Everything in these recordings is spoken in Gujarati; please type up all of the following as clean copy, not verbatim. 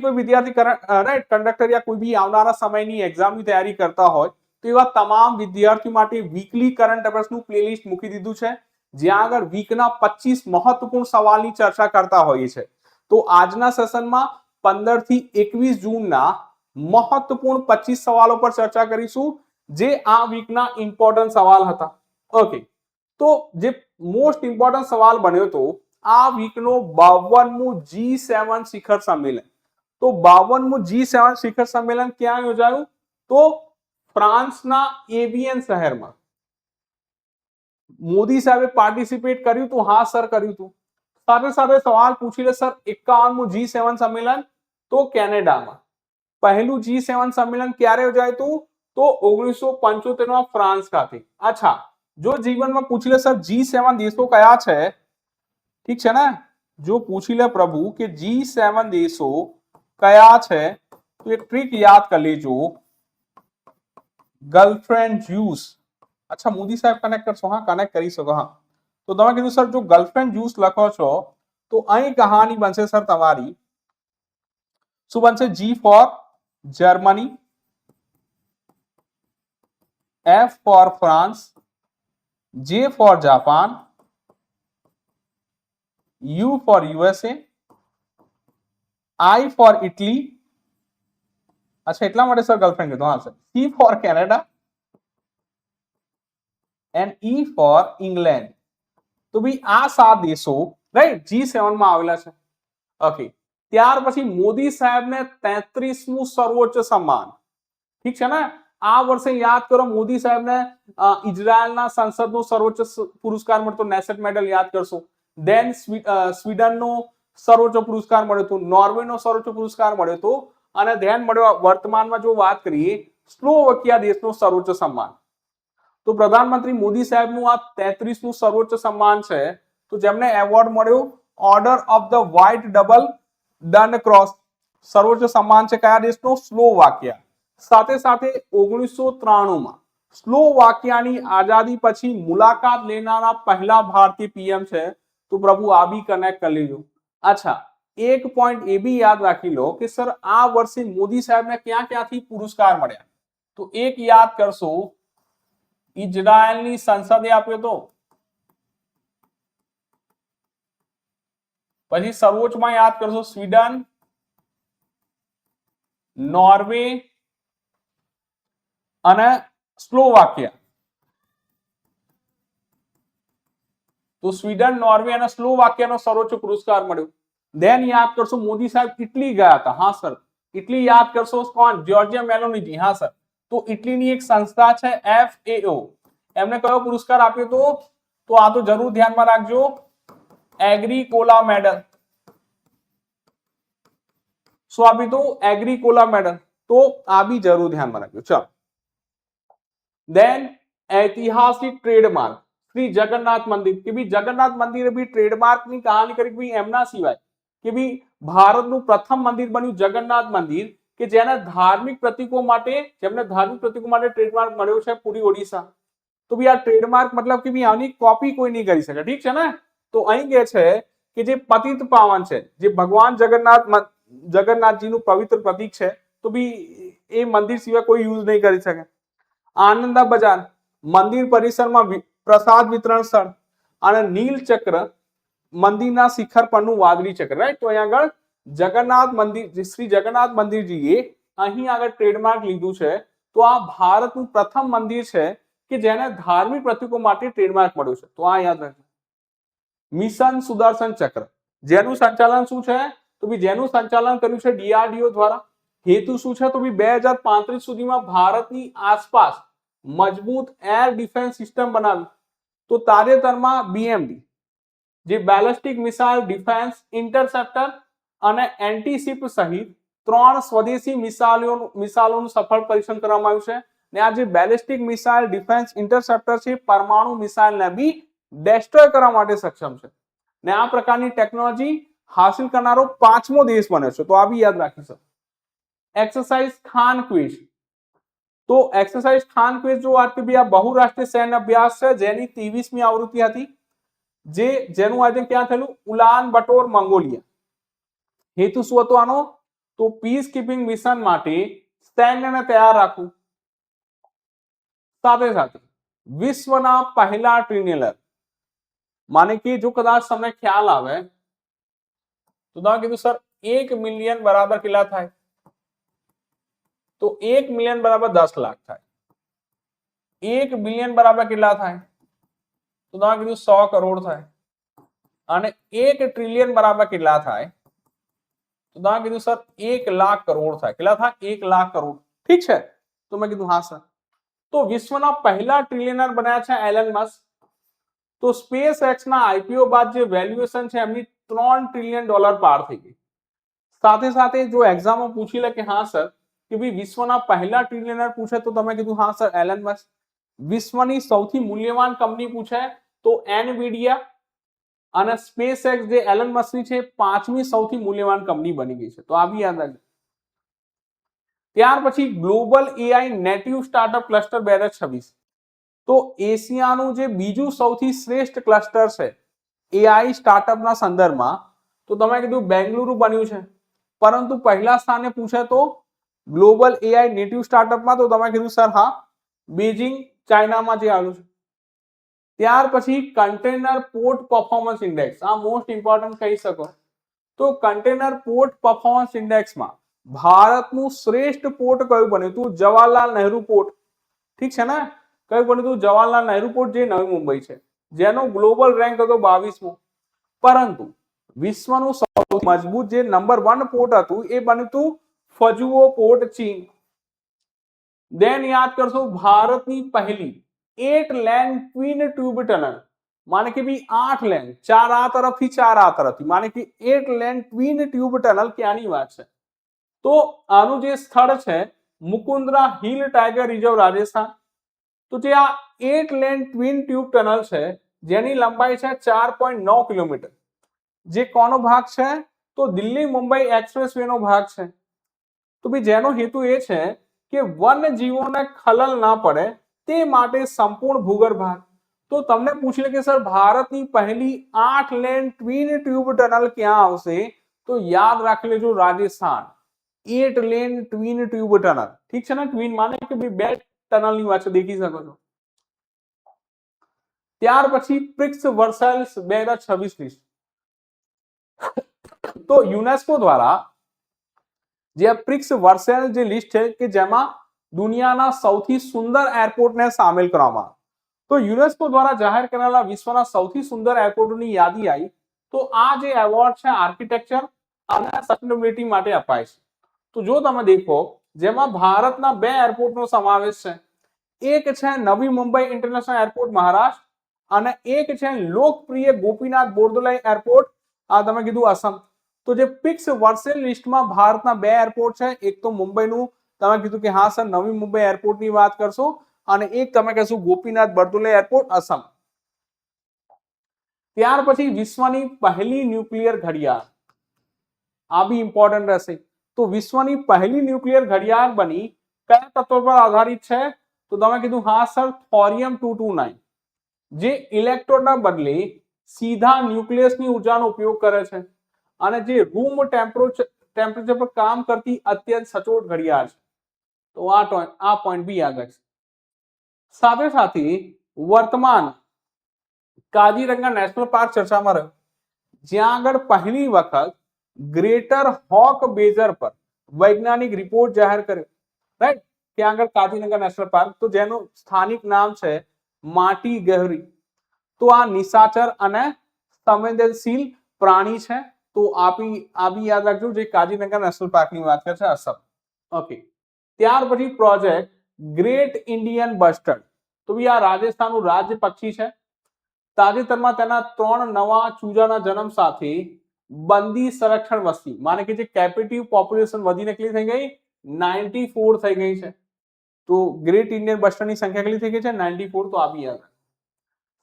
કોઈ વિદ્યાર્થી રાઈટ કંડક્ટર યા કોઈ બી આવનારા સમયની એક્ઝામની તૈયારી કરતા હોય તો એવા તમામ વિદ્યાર્થીઓ માટે વીકલી કરંટ અફેર્સનું પ્લેલિસ્ટ મૂકી દીધું છે, જ્યાં આગળ વીકના 25 મહત્વપૂર્ણ સવાલની ચર્ચા કરતા હોઈએ છે. તો આજના સેશનમાં 15 થી 21 જૂનના મહત્વપૂર્ણ 25 સવાલો પર ચર્ચા કરીશું, જે આ વીકના ઇમ્પોર્ટન્ટ સવાલ હતા. ઓકે, તો જે મોસ્ટ ઇમ્પોર્ટન્ટ સવાલ બન્યો હતો આ વીકનો 52મું G7 શિખર સંમેલન. તો 52મું G7 શિખર સંમેલન ક્યાં યોજાયું? તો ફ્રાન્સના એવિયન શહેરમાં. મોદી સાહેબે પાર્ટિસિપેટ કર્યું હતું? હા સર, કર્યું હતું. સાથે સાથે સવાલ પૂછી લે સર 51મું G7 સંમેલન તો કેનેડામાં. પહેલું G7 સંમેલન ક્યારે યોજાયું હતું? તો 1975માં ફ્રાન્સ ખાતે. અચ્છા, જો જીવનમાં પૂછી લે સર G7 દેશો કયા છે, ઠીક છે ને, જો પૂછી લે પ્રભુ કે G7 દેશો કયા છે તો એક ટ્રીક યાદ કરી લેજો, ગર્લફ્રેન્ડ જ્યુસ. અચ્છા, મોદી સાહેબ કનેક્ટ કરશો? હા, કનેક્ટ કરી શકો. હા, તો તમે કીધું સર જો ગર્લફ્રેન્ડ જ્યુસ લખો છો તો અહીં કહાની બનશે સર તમારી, શું બનશે? G for Germany, F for France, J for Japan, U for USA, I for Italy. અચ્છા, એટલા માટે સર ગર્લફ્રેન્ડ કીધું. હા sir. C for Canada and E for England. તો ભાઈ આ 7 દેશો રાઈટ G7 માં આવેલા છે. ઓકે, ત્યાર પછી મોદી સાહેબને 33મું સર્વોચ્ચ સન્માન, ઠીક છે ને, આ વર્ષે યાદ કરો મોદી સાહેબને ઇઝરાયલના સંસદનો સર્વોચ્ચ પુરસ્કાર મળતો, નેસેટ મેડલ યાદ કરશો. દેન સ્વીડનનો સર્વોચ્ચ પુરસ્કાર મળ્યો હતો, નોર્વેનો સર્વોચ્ચ પુરસ્કાર મળ્યો હતો, અને ધ્યાન મળ્યો વર્તમાનમાં જો વાત કરીએ સ્લોવાકિયા દેશનો સર્વોચ્ચ સન્માન. તો પ્રધાનમંત્રી મોદી સાહેબનું આ 33મું સર્વોચ્ચ સન્માન છે, તો જેમને એવોર્ડ મળ્યો order of the white double દંડ ક્રોસ. સર્વોચ્ચ સન્માન છે કયા દેશનો? સ્લોવાકિયા. સાથે સાથે 1993માં સ્લોવાકિયાની આઝાદી પછી મુલાકાત લેનારા પહેલા ભારતીય પીએમ છે, તો પ્રભુ આ બી કનેક્ટ કરી લેજો. અચ્છા, એક પોઈન્ટ એ બી યાદ રાખી લો કે સર આ વર્ષે મોદી સાહેબને ક્યાં ક્યાંથી પુરસ્કાર મળ્યા? તો એક યાદ કરશો, ઇઝરાયલની સંસદે આપ્યો હતો, પછી સર્વોચ્ચમાં યાદ કરશો સ્વીડન, નોર્વે અને સ્લોવાકિયા. તો સ્વીડન, નોર્વે અને સ્લોવાકિયાનો સર્વોચ્ચ પુરસ્કાર મળ્યો. દેન યાદ કરશો મોદી સાહેબ ઇટલી ગયા હતા. હા સર, ઇટલી યાદ કરશો કોણ? જ્યોર્જિયા મેલોનીજી. હા સર, તો ઇટલીની એક સંસ્થા છે FAO, એમને કયો પુરસ્કાર આપ્યો હતો? તો આ તો જરૂર ધ્યાનમાં રાખજો, એગ્રીકોલા મેડલ. શું આપ્યું હતું? એગ્રીકોલા મેડલ. તો આ બી જરૂર ધ્યાનમાં રાખજો. ચલો, देन ऐतिहासिक ट्रेडमार्क श्री जगन्नाथ मंदिर કે ભી જગન્નાથ મંદિરે બી ટ્રેડમાર્ક ની કહાની કરી કે એમના સિવાય કે ભી ભારતનું પ્રથમ મંદિર બન્યું જગન્નાથ મંદિર, કે જેના ધાર્મિક પ્રતીકો માટે, જેમને ધાર્મિક પ્રતીકો માટે ટ્રેડમાર્ક મળ્યો છે પુરી ઓડિશા. તો ભી આ ટ્રેડમાર્ક મતલબ કે ભી આની કોપી કોઈ નહીં કરી શકે, ઠીક છે ને. તો અહીં કે છે કે જે પતિત પાવન છે, જે ભગવાન જગન્નાથજીનું પવિત્ર પ્રતીક છે, તો ભી એ મંદિર સિવાય કોઈ યુઝ નહીં કરી શકે. આનંદા બજાર મંદિર પરિસરમાં પ્રસાદ વિતરણ સ્થળ, અને નીલચક્ર મંદિરના શિખર પરનું વાદળી ચક્ર. રાઈટ, તો અહીંયા આગળ જગન્નાથ મંદિર, શ્રી જગન્નાથ મંદિરજીએ અહીં આગળ ટ્રેડમાર્ક લીધું છે. તો આ ભારતનું પ્રથમ મંદિર છે કે જેને ધાર્મિક પ્રતીકો માટે ટ્રેડમાર્ક મળ્યો છે. તો આ યાદ રાખજો. મિશન સુદર્શન ચક્ર, જેનું સંચાલન શું છે? તો ભી જેનું સંચાલન કર્યું છે DRDO દ્વારા. હેતુ શું છે? તો ભી 2035 સુધીમાં ભારતની આસપાસ મજબૂત એર ડિફેન્સ સિસ્ટમ બનાવી. તો તાજેતરમાં BMD, જે બેલિસ્ટિક મિસાઇલ ડિફેન્સ ઇન્ટરસેપ્ટર અને એન્ટીશિપ સહિત 3 સ્વદેશી મિસાઇલોનું સફળ પરીક્ષણ કરવામાં આવ્યું છે. ને આ જે બેલિસ્ટિક મિસાઇલ ડિફેન્સ ઇન્ટરસેપ્ટર છે, પરમાણુ મિસાઇલને બી ડેસ્ટ્રોય કરવા માટે સક્ષમ છે. ને આ પ્રકારની ટેકનોલોજી હાસિલ કરનારો 5મો દેશ બન્યો છે. તો આ બી યાદ રાખીશું. एक्सरसाइज खान क्विज, तो एक्सरसाइज खान क्विज जो आज भी आ बहुराष्ट्रीय सैन्य अभ्यास है जेनी 23મી आवृत्ति હતી, જેનું આયોજન ક્યાં થયેલું? ઉલાન બટોર, મંગોલિયા. હેતુ શું હતો આનો? તો પીસ કીપિંગ મિશન માટે સૈન્યને તૈયાર રાખવું. સાથે સાથે વિશ્વના પહેલા ટ્રિલિયનર, માને કે જો કદાચ તમને ખ્યાલ આવે તો તમે કીધું સર 1 મિલિયન બરાબર કેટલા થાય? તો 1 મિલિયન બરાબર 10 લાખ થાય. 1 બિલિયન બરાબર કેટલા થાય? તો તમે કીધું 100 કરોડ થાય. અને 1 ટ્રિલિયન બરાબર કેટલા થાય? તો તમે કીધું સર 1 લાખ કરોડ થાય. કેટલા થાય? 1 લાખ કરોડ. ઠીક છે, તો મેં કીધું હા સર. તો વિશ્વના પહેલા ટ્રિલિયનર બન્યા છે એલન મસ્ક. તો સ્પેસ એક્સ ના આઈપીઓ બાદ જે વેલ્યુએશન છે એમની $3 ટ્રિલિયન પાર થઈ ગઈ. સાથે સાથે જો એક્ઝામમાં પૂછી લે કે હા સર કે ભાઈ વિશ્વના પહેલા ટ્રિલિયનર પૂછે તો તમે કીધું હા સર એલન મસ્ક. વિશ્વની સૌથી મૂલ્યવાન કંપની પૂછે તો એનવીડિયા. અને સ્પેસ એક્સ જે એલન મસ્કની છે 5મી સૌથી મૂલ્યવાન કંપની બની ગઈ છે. તો આ બી યાદ રાખજો. ત્યાર પછી global AI native startup cluster 2026. તો એશિયાનું જે બીજું સૌથી શ્રેષ્ઠ ક્લસ્ટર છે એઆઈ સ્ટાર્ટઅપના સંદર્ભમાં, તો તમે કીધું બેંગલુરુ બન્યું છે. પરંતુ પહેલા સ્થાને પૂછે તો ગ્લોબલ એઆઈ નેટિવ સ્ટાર્ટઅપમાં, તો તમે કીધું સર હા બેઇજિંગ ચાઇનામાં જે આવ્યું છે. ત્યાર પછી કન્ટેનર પોર્ટ પરફોર્મન્સ ઇન્ડેક્સ, આ મોસ્ટ ઇમ્પોર્ટન્ટ કહી શકો. તો કન્ટેનર પોર્ટ પરફોર્મન્સ ઇન્ડેક્સમાં ભારતનું શ્રેષ્ઠ પોર્ટ કયું બન્યું હતું? જવાહરલાલ નહેરુ પોર્ટ. ઠીક છે ને? કયું બન્યું હતું? જવાહરલાલ નહેરુ પોર્ટ જે નવી મુંબઈ છે, જેનો ગ્લોબલ રેન્ક હતો 22મો. પરંતુ વિશ્વનું સૌથી મજબૂત જે નંબર 1 પોર્ટ હતું એ બન્યું હતું ફજુઓ પોર્ટ, ચીન. દેન યાદ કરશો ભારતની પહેલી 8 લેન ટ્વિન ટ્યુબ ટનલ, माने कि भी 8 लेन, 4 आ तरफ थी 4 आ तरफ थी, माने कि 8 लेन ट्विन ट्यूब टनल ક્યાંની વાત છે? તો આનું જે સ્થળ છે મુકુંદરા હિલ ટાઈગર રિઝર્વ રાજસ્થાન. તો જે આ 8 લેન ટ્વિન ટ્યુબ ટનલ છે જેની લંબાઈ છે 4.9 કિલોમીટર, જે કોનો ભાગ છે? તો દિલ્હી મુંબઈ એક્સપ્રેસ વે નો ભાગ છે. તો ભાઈ જેનો હેતુ એ છે કે વન્યજીવોને ખલલ ના પડે તે માટે સંપૂર્ણ ભૂગર્ભ ભાગ. તો તમને પૂછી લે કે સર ભારતની પહેલી 8 લેન ટ્વિન ટ્યુબ ટનલ ક્યાં આવશે? તો યાદ રાખી લેજો Rajasthan. 8 lane twin tube tunnel. ઠીક છે ને? ટ્વિન માને કે ભાઈ બે ટનલની વાત છે, દેખી શકો છો. ત્યાર પછી પ્રિક્સ વર્સેલ્સ 2026 લિસ્ટ. તો યુનેસ્કો દ્વારા જે પ્રિક્સ વર્સેલ જે લિસ્ટ છે કે જેમાં દુનિયાના સૌથી સુંદર એરપોર્ટને સામેલ કરવામાં. તો યુનેસ્કો દ્વારા જાહેર કરાયેલા વિશ્વના સૌથી સુંદર એરપોર્ટોની યાદી આવી. તો આ જે એવોર્ડ છે આર્કિટેક્ચર અને સસ્ટેનેબિલિટી માટે અપાય છે. તો જો તમે દેખો જેમાં ભારતના 2 એરપોર્ટનો સમાવેશ છે. એક છે નવી મુંબઈ ઇન્ટરનેશનલ એરપોર્ટ મહારાષ્ટ્ર અને એક છે લોકપ્રિય ગોપીનાથ બોરદોલોઈ એરપોર્ટ, આ તમે કીધું આસામ. તો જે પ્રિક્સ વર્સેલ લિસ્ટમાં ભારતના 2 એરપોર્ટ છે, એક તો મુંબઈનું તમે કીધું કે હા સર નવી મુંબઈ એરપોર્ટની વાત કરશો, અને એક તમે કહેશો ગોપીનાથ બોરદોલોઈ એરપોર્ટ આસામ. ત્યાર પછી વિશ્વની પહેલી ન્યુક્લિયર ઘડિયાળ, આ બી ઇમ્પોર્ટન્ટ રહેશે. તો વિશ્વની પહેલી ન્યુક્લિયર ઘડિયાળ બની કયા તત્વ પર આધારિત છે? તો તમે કીધું હા સર થોરિયમ 229, જે ઇલેક્ટ્રોનના બદલે સીધા ન્યુક્લિયસની ઉર્જાનો ઉપયોગ કરે છે અને જે રૂમ ટેમ્પરેચર પર કામ કરતી અત્યંત સચોટ ઘડિયાળ છે. તો આ પોઈન્ટ બી યાદ રાખજો. સાથે સાથે વર્તમાન કાજીરંગા નેશનલ પાર્ક ચર્ચામાં રહ્યો, જ્યાં આગળ પહેલી વખત ગ્રેટર હોક બેઝર પર વૈજ્ઞાનિક રિપોર્ટ જાહેર કર્યો. રાઈટ? ત્યાં આગળ કાજીરંગા નેશનલ પાર્ક, તો જેનું સ્થાનિક નામ છે માટી ગહેરી. તો આ નિશાચર અને સંવેદનશીલ પ્રાણી છે. તો આ બી યાદ રાખજો જે કાજીરંગા નેશનલ પાર્કની વાત કરે છે અસમ. ઓકે. ત્યાર પછી પ્રોજેક્ટ ગ્રેટ ઇન્ડિયન બસ્ટર્ડ. તો ભી આ રાજસ્થાનનું રાજ્ય પક્ષી છે. તાજેતરમાં તેના 3 નવા ચૂજાના જન્મ સાથે બંદી સંરક્ષણ વસ્તી, માને કે જે કેપિટિવ પોપ્યુલેશન વધીને કેટલી થઈ ગઈ? 94 થઈ ગઈ છે. તો ગ્રેટ ઇન્ડિયન બસ્ટર્ડની સંખ્યા કેટલી થઈ ગઈ છે? 94. તો આ બી યાદ.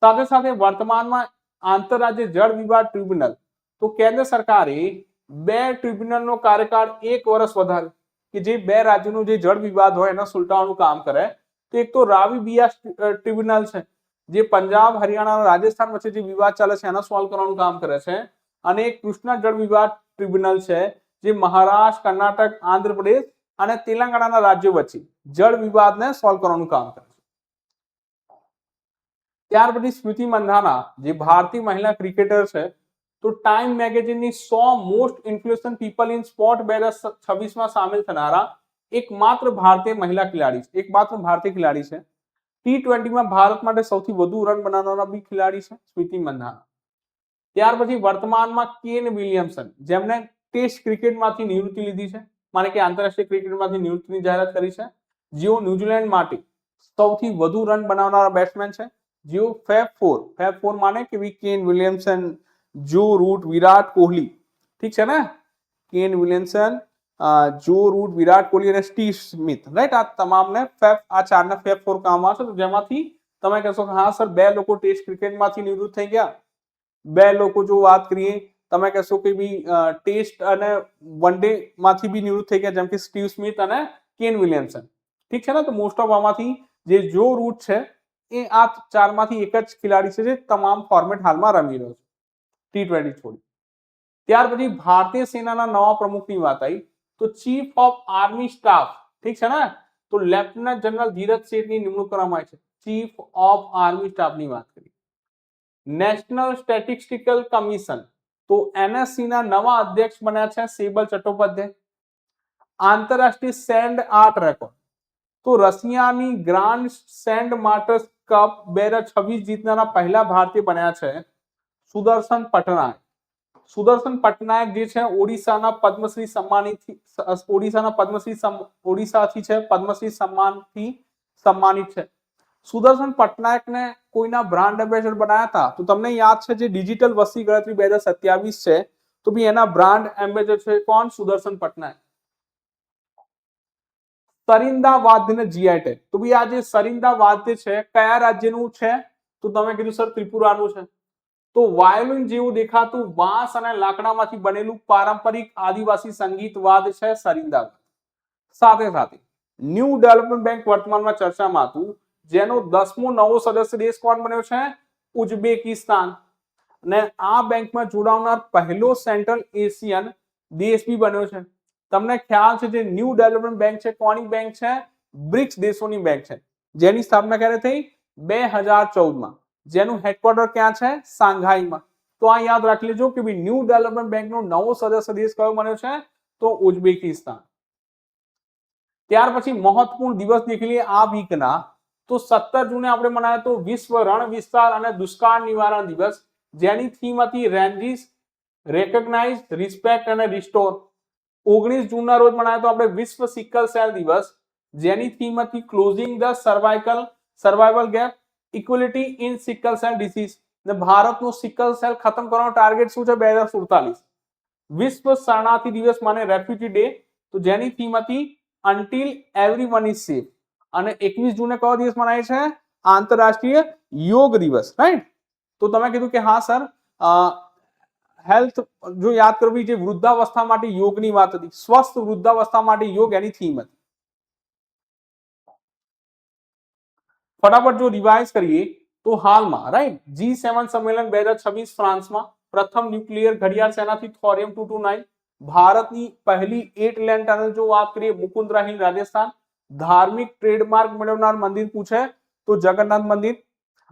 સાથે સાથે વર્તમાનમાં આંતરરાજ્ય જળ વિવાદ ટ્રિબ્યુનલ, તો કેન્દ્ર સરકારે 2 ટ્રિબ્યુનલનો કાર્યકાળ 1 વર્ષ વધાર્યો કે જે 2 રાજ્યોનો જે જળ વિવાદ હોય એના સુલટાવાનું કામ કરે. તો એક તો રાવી બિયાસ ટ્રિબ્યુનલ છે જે પંજાબ હરિયાણા અને રાજસ્થાન વચ્ચે જે વિવાદ ચાલે છે એના સોલ્વ કરવાનું કામ કરે છે, અને એક કૃષ્ણા જળ વિવાદ ટ્રિબ્યુનલ છે જે મહારાષ્ટ્ર, કર્ણાટક, આંધ્રપ્રદેશ અને તેલંગાણાના રાજ્યો વચ્ચે જળ વિવાદને સોલ્વ કરવાનું કામ કરે છે. ત્યાર પછી સ્મૃતિ મંધાના જે ભારતીય મહિલા ક્રિકેટર છે, તો ટાઈમ મેગેઝિનની 100 most influential people in sport 2026માં સામેલ થનારા એકમાત્ર ભારતીય મહિલા ખેલાડી છે. એકમાત્ર ભારતીય ખેલાડી છે. T20માં ભારત માટે સૌથી વધુ રન બનાવનારા બી ખેલાડી છે સ્મૃતિ મંધાના. ત્યાર પછી વર્તમાનમાં કેન વિલિયમસન, જેમને ટેસ્ટ ક્રિકેટમાંથી નિવૃત્તિ લીધી છે, માને કે આંતરરાષ્ટ્રીય ક્રિકેટમાંથી નિવૃત્તિની જાહેરાત કરી છે, જેઓ ન્યુઝીલેન્ડ માટે સૌથી વધુ રન બનાવનારા બેટ્સમેન છે. જેઓ ફેબ 4 માને કે કેન વિલિયમસન, જો રૂટ, વિરાટ કોહલી, ઠીક છે ને, કેન વિલિયમસન, જો રૂટ, વિરાટ કોહલી અને સ્ટીવ સ્મિથ, રાઈટ, આ તમામને આ ચારને ફેબ 4 કામ આવશે. તો જેમાંથી તમે કહેશો કે હા સર 2 લોકો ટેસ્ટ ક્રિકેટમાંથી નિવૃત્ત થઈ ગયા, 2 લોકો જો વાત કરીએ તમે કહેશો કે બી ટેસ્ટ અને વન ડે માંથી બી નિવૃત્ત થઈ ગયા, જેમ કે સ્ટીવ સ્મિથ અને કેન વિલિયમસન, ઠીક છે ને. તો મોસ્ટ ઓફ આમાંથી જે જો રૂટ છે એ આ ચારમાંથી એક જ ખેલાડી છે જે તમામ ફોર્મેટ હાલમાં રમી રહ્યો છે T20 છોડી. ત્યાર પછી ભારતીય સેનાના નવા પ્રમુખની વાત આવી, તો ચીફ ઓફ આર્મી સ્ટાફ, ઠીક છે ને, તો લેફ્ટનન્ટ જનરલ ધીરજ શેઠની નિમણૂક કરવામાં આવી છે. ચીફ ઓફ આર્મી સ્ટાફની વાત કરી. નેશનલ સ્ટેટિસ્ટિકલ કમિશન, તો NSC ના નવા અધ્યક્ષ બન્યા છે સેબલ ચટ્ટોપાધ્યાય. આંતરરાષ્ટ્રીય સેન્ડ આર્ટ રેકોર્ડ, તો રશિયાની ગ્રાન્ડ સેન્ડ માસ્ટર્સ કપ 2026 જીતનારા પહેલા ભારતીય બન્યા છે સુદર્શન પટનાયક. સુદર્શન પટનાયક જે છે ઓડિશાના પદ્મશ્રી સન્માનથી સન્માનિત છે. સુદર્શન પટનાયકને કોઈના બ્રાન્ડ એમ્બેસેડર બનાવ્યા હતા, તો તમને યાદ છે જે ડિજિટલ વસ્તી ગણતરી 2027 છે, તો બી એના બ્રાન્ડ એમ્બેસેડર છે કોણ? સુદર્શન પટનાયક. સરિંદા વાદ્યને જીઆઈ ટેગ, તો બી આ જે સરિંદા વાદ્ય છે કયા રાજ્યનું છે? તો તમે કીધું સર ત્રિપુરાનું છે. તો વાયોલિન જેવું દેખાતું વાંસ અને લાકડામાંથી બનેલું પારંપરિક આદિવાસી સંગીત વાદ્ય છે સરિંદા. સાથે સાથે ન્યૂ ડેવલપમેન્ટ બેંક વર્તમાનમાં ચર્ચામાં હતું, જેનો 10મો નવો સદસ્ય દેશ કોણ બન્યો છે? ઉઝબેકિસ્તાન. અને આ બેંકમાં જોડાવનાર પહેલો સેન્ટ્રલ એશિયન દેશ બી બન્યો છે. તમને ખ્યાલ છે જે ન્યૂ ડેવલપમેન્ટ બેંક છે કોની બેંક છે? બ્રિક્સ દેશોની બેંક છે, જેની સ્થાપના ક્યારે થઈ? 2014માં. જેનું હેડક્વાર્ટર ક્યાં છે? શાંઘાઈમાં. તો આ યાદ રાખી લેજો કે ભાઈ ન્યૂ ડેવલપમેન્ટ બેંકનો નવો સદસ્ય દેશ કયો બન્યો છે? તો ઉઝબેકિસ્તાન. ત્યાર પછી મહત્વપૂર્ણ દિવસ દેખી લઈએ આ વીકના, તો 17 જૂને આપણે મનાવ્યો તો વિશ્વ રણ વિસ્તાર અને દુષ્કાળ નિવારણ દિવસ, જેની થીમ હતી રેન્જીસ, રેકગ્નાઇઝ, રિસ્પેક્ટ અને રિસ્ટોર. 19 જૂનના રોજ મનાવ્યો તો આપણે વિશ્વ સિકલ સેલ દિવસ, જેની થીમ હતી closing the survival gap, equality in sickle cell disease. ને ભારતનો સિકલ સેલ ખતમ કરવાનો ટાર્ગેટ શું છે? 2047. વિશ્વ શરણાર્થી દિવસ માને રેફ્યુજી ડે, તો જેની થીમ હતી અન્ટિલ એવરીવન ઇઝ સેફ. અને 21 જૂને કયો દિવસ મનાય છે? આંતરરાષ્ટ્રીય યોગ દિવસ, રાઈટ. તો તમે કીધું કે હા સર હેલ્થ જો યાદ કરવી, જે વૃદ્ધાવસ્થા માટે યોગની વાત હતી, સ્વસ્થ વૃદ્ધાવસ્થા માટે યોગ એની થીમ હતી. ફટાફટ જો રિવાઇઝ કરીએ તો હાલમાં રાઈટ G7 સંમેલન 2026 ફ્રાન્સમાં, પ્રથમ ન્યુક્લિયર ઘડિયાળ સેનાથી થોરિયમ 229, ભારતની પહેલી 8 લેન ટનલ જો વાત કરીએ મુકુંદરા હિલ રાજસ્થાન, ધાર્મિક ટ્રેડમાર્ક મેળવનાર મંદિર પૂછે તો જગન્નાથ મંદિર,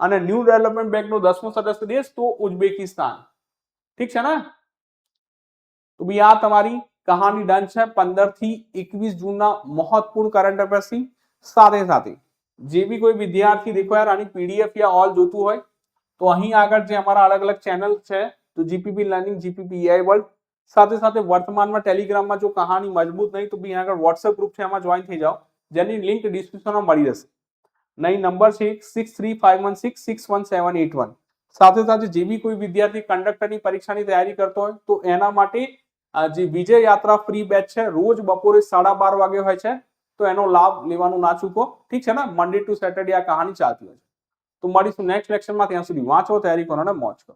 અને ન્યૂ ડેવલપમેન્ટ બેંકનો 10મો સદસ્ય દેશ તો ઉઝબેકિસ્તાન. ઠીક છે ને. તો બી આ તમારી કહાની ડન છે 15 થી 21 જૂનના મહત્વપૂર્ણ કરંટ અફેર્સથી. સાથે સાથે જે બી કોઈ વિદ્યાર્થી દેખો યાર આની પીડીએફ યા ઓલ જોતું હોય તો અહીં આગળ જે અમારા અલગ અલગ ચેનલ છે, તો GPP learning, GPP AI world, સાથે સાથે વર્તમાનમાં ટેલિગ્રામમાં જો કહાની મજબૂત નહીં તો બી આગળ વોટ્સએપ ગ્રુપ છે એમાં જોઈન થઈ જાઓ, જેની લિંક ડિસ્ક્રિપ્શનમાં મળી જશે. નહીં નંબર છે 6351661781. સાથે સાથે જે બી કોઈ વિદ્યાર્થી કંડક્ટરની પરીક્ષાની તૈયારી કરતો હોય તો એના માટે જે વિજય યાત્રા ફ્રી બેચ છે રોજ બપોરે 12:30 વાગે હોય છે, તો એનો લાભ લેવાનું ના ચૂકો. ઠીક છે ને. મંડે ટુ સેટરડે આ કહાની ચાલતી હોય છે. તો મળીશું નેક્સ્ટ લેક્ચરમાં. ત્યાં સુધી વાંચો, તૈયારી કરો અને મોજ કરો.